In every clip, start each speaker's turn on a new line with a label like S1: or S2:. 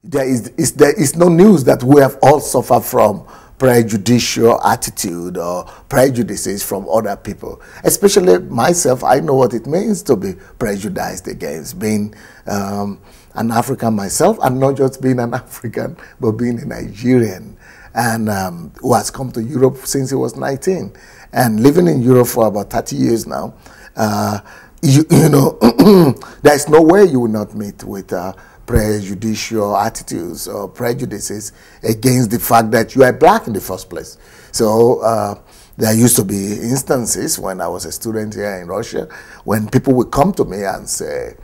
S1: There is no news that we have all suffered from prejudicial attitude or prejudices from other people. Especially myself, I know what it means to be prejudiced against, being an African myself, and not just being an African, but being a Nigerian, and who has come to Europe since he was 19, and living in Europe for about 30 years now. You know, there's no way you will not meet with prejudicial attitudes or prejudices against the fact that you are black in the first place. So there used to be instances when I was a student here in Russia when people would come to me and say,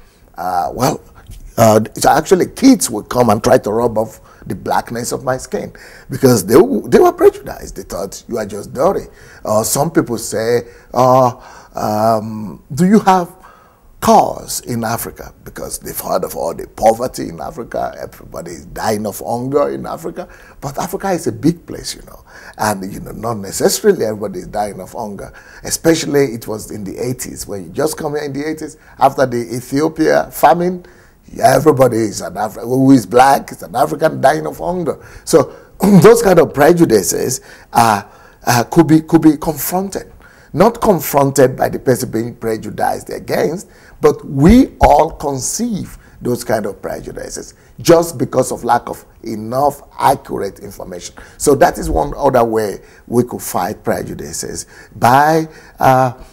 S1: actually kids would come and try to rub off the blackness of my skin because they were prejudiced. They thought you are just dirty. Some people say, do you have cars in Africa? Because they've heard of all the poverty in Africa. Everybody is dying of hunger in Africa. But Africa is a big place, you know. And, you know, not necessarily everybody is dying of hunger. Especially it was in the 80s. When you just come here in the 80s, after the Ethiopia famine, everybody is an African who is black, is an African dying of hunger. So those kind of prejudices could be confronted. Not confronted by the person being prejudiced against, but we all conceive those kind of prejudices just because of lack of enough accurate information. So that is one other way we could fight prejudices, by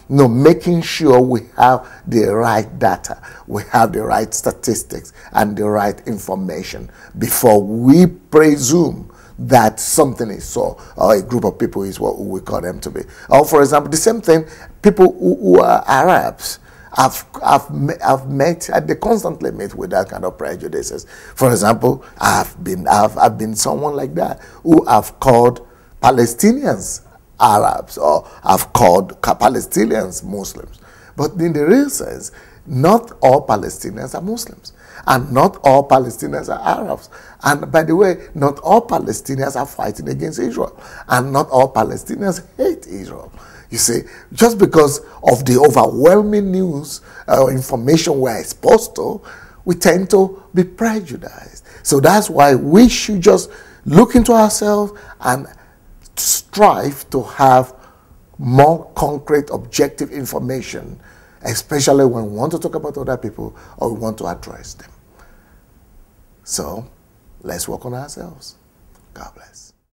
S1: making sure we have the right data, we have the right statistics and the right information before we presume that something is so, or a group of people is what we call them to be. Or for example, the same thing, people who are Arabs, I've met, they constantly meet with that kind of prejudices. For example, I've been someone like that who have called Palestinians Arabs, or I've called Palestinians Muslims. But in the real sense, not all Palestinians are Muslims, and not all Palestinians are Arabs. And by the way, not all Palestinians are fighting against Israel, and not all Palestinians hate Israel. You see, just because of the overwhelming news or information we're exposed to, we tend to be prejudiced. So that's why we should just look into ourselves and strive to have more concrete, objective information, especially when we want to talk about other people or we want to address them. So let's work on ourselves. God bless.